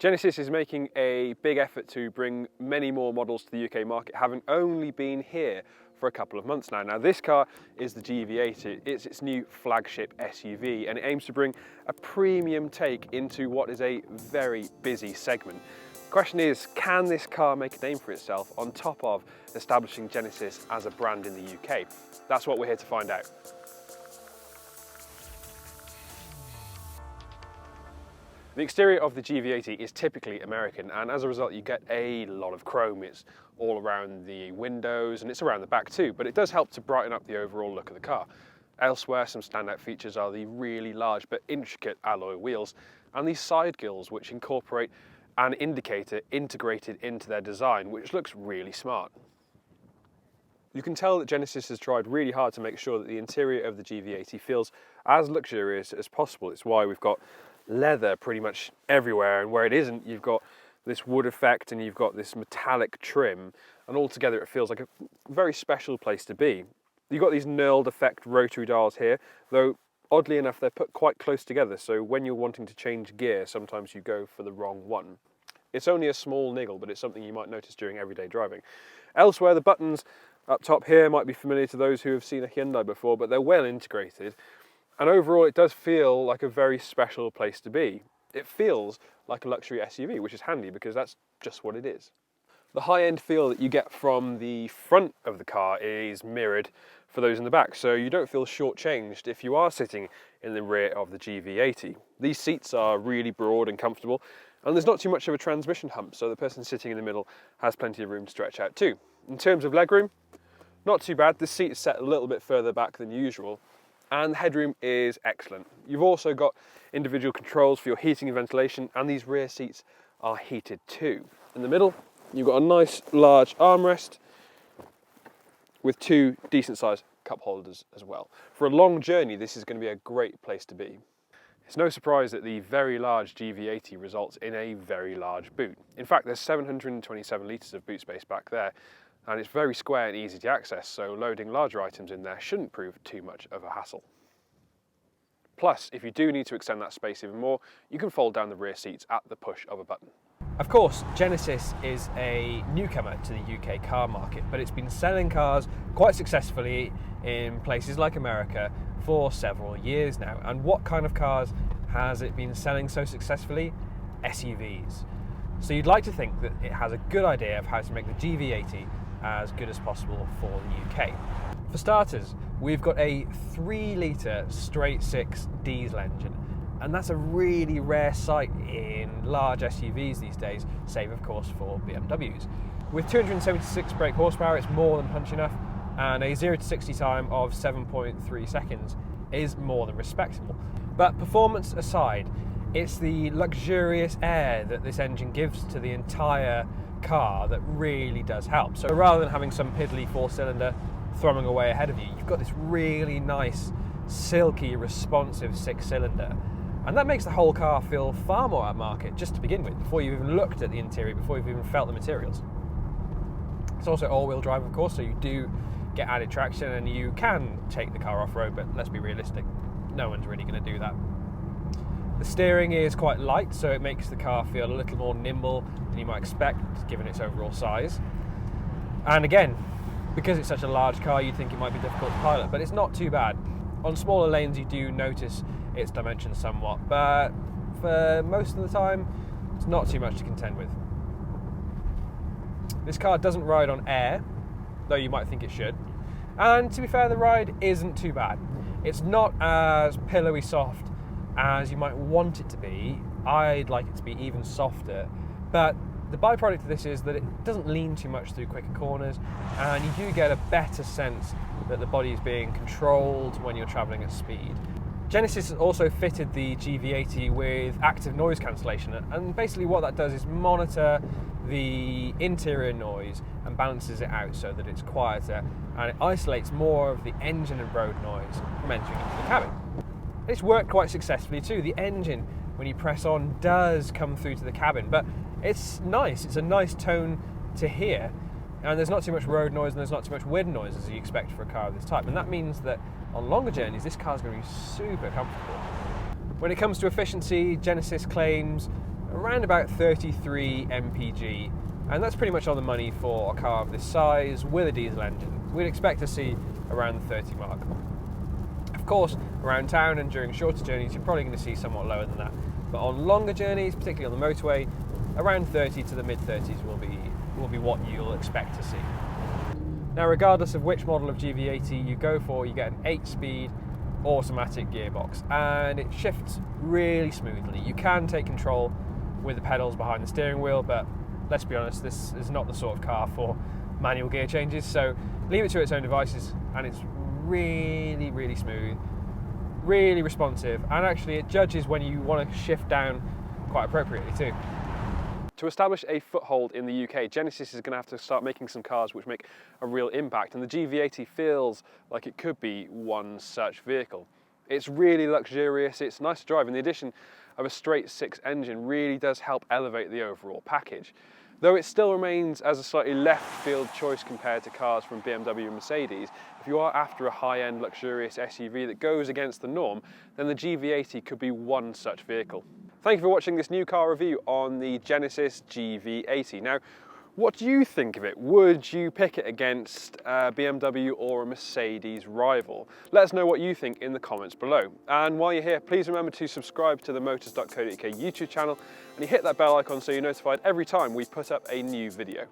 Genesis is making a big effort to bring many more models to the UK market, having only been here for a couple of months now. Now this car is the GV80, it's its new flagship SUV, and it aims to bring a premium take into what is a very busy segment. The question is, can this car make a name for itself on top of establishing Genesis as a brand in the UK? That's what we're here to find out. The exterior of the GV80 is typically American, and as a result you get a lot of chrome. It's all around the windows and it's around the back too, but it does help to brighten up the overall look of the car. Elsewhere, some standout features are the really large but intricate alloy wheels and these side grills, which incorporate an indicator integrated into their design, which looks really smart. You can tell that Genesis has tried really hard to make sure that the interior of the GV80 feels as luxurious as possible. It's why we've got leather pretty much everywhere, and where it isn't, you've got this wood effect and you've got this metallic trim, and altogether it feels like a very special place to be. You've got these knurled effect rotary dials here, though oddly enough they're put quite close together, so when you're wanting to change gear sometimes you go for the wrong one. It's only a small niggle, but it's something you might notice during everyday driving. Elsewhere, the buttons up top here might be familiar to those who have seen a Hyundai before, but they're well integrated. And overall, it does feel like a very special place to be. It feels like a luxury SUV, which is handy because that's just what it is. The high-end feel that you get from the front of the car is mirrored for those in the back, so you don't feel shortchanged if you are sitting in the rear of the GV80. These seats are really broad and comfortable, and there's not too much of a transmission hump, so the person sitting in the middle has plenty of room to stretch out too. In terms of legroom, not too bad. The seat is set a little bit further back than usual, and the headroom is excellent. You've also got individual controls for your heating and ventilation, and these rear seats are heated too. In the middle, you've got a nice large armrest with two decent sized cup holders as well. For a long journey, this is going to be a great place to be. It's no surprise that the very large GV80 results in a very large boot. In fact, there's 727 litres of boot space back there, and it's very square and easy to access, so loading larger items in there shouldn't prove too much of a hassle. Plus, if you do need to extend that space even more, you can fold down the rear seats at the push of a button. Of course, Genesis is a newcomer to the UK car market, but it's been selling cars quite successfully in places like America for several years now. And what kind of cars has it been selling so successfully? SUVs. So you'd like to think that it has a good idea of how to make the GV80 as good as possible for the UK. For starters, we've got a 3-litre straight-six diesel engine, and that's a really rare sight in large SUVs these days, save of course for BMWs. With 276 brake horsepower, it's more than punch enough, and a 0 to 60 time of 7.3 seconds is more than respectable. But performance aside, it's the luxurious air that this engine gives to the entire car that really does help. So rather than having some piddly 4-cylinder thrumming away ahead of you, you've got this really nice, silky, responsive 6-cylinder. And that makes the whole car feel far more upmarket just to begin with, before you've even looked at the interior, before you've even felt the materials. It's also all-wheel drive, of course, so you do get added traction and you can take the car off-road, but let's be realistic, no one's really going to do that. The steering is quite light, so it makes the car feel a little more nimble than you might expect, given its overall size. And again, because it's such a large car, you'd think it might be difficult to pilot, but it's not too bad. On smaller lanes, you do notice its dimensions somewhat, but for most of the time, it's not too much to contend with. This car doesn't ride on air, though you might think it should. And to be fair, the ride isn't too bad. It's not as pillowy soft as you might want it to be. I'd like it to be even softer, but the byproduct of this is that it doesn't lean too much through quicker corners, and you do get a better sense that the body is being controlled when you're traveling at speed. Genesis has also fitted the GV80 with active noise cancellation, and basically what that does is monitor the interior noise and balances it out so that it's quieter, and it isolates more of the engine and road noise from entering into the cabin. It's worked quite successfully too. The engine, when you press on, does come through to the cabin, but it's nice. It's a nice tone to hear, and there's not too much road noise and there's not too much wind noise as you expect for a car of this type, and that means that on longer journeys this car's going to be super comfortable. When it comes to efficiency, Genesis claims around about 33 mpg, and that's pretty much on the money for a car of this size with a diesel engine. We'd expect to see around the 30 mark. Of course, around town and during shorter journeys, you're probably going to see somewhat lower than that. But on longer journeys, particularly on the motorway, around 30 to the mid-30s will be what you'll expect to see. Now, regardless of which model of GV80 you go for, you get an 8-speed automatic gearbox, and it shifts really smoothly. You can take control with the pedals behind the steering wheel, but let's be honest, this is not the sort of car for manual gear changes, so leave it to its own devices, and it's really, really smooth, really responsive, and actually it judges when you want to shift down quite appropriately too. To establish a foothold in the UK, Genesis is going to have to start making some cars which make a real impact, and the GV80 feels like it could be one such vehicle. It's really luxurious, it's nice to drive, and the addition of a straight 6 engine really does help elevate the overall package. Though it still remains as a slightly left field choice compared to cars from BMW and Mercedes, if you are after a high-end luxurious SUV that goes against the norm, then the GV80 could be one such vehicle. Thank you for watching this new car review on the Genesis GV80. Now, what do you think of it? Would you pick it against a BMW or a Mercedes rival? Let us know what you think in the comments below. And while you're here, please remember to subscribe to the motors.co.uk YouTube channel, and you hit that bell icon so you're notified every time we put up a new video.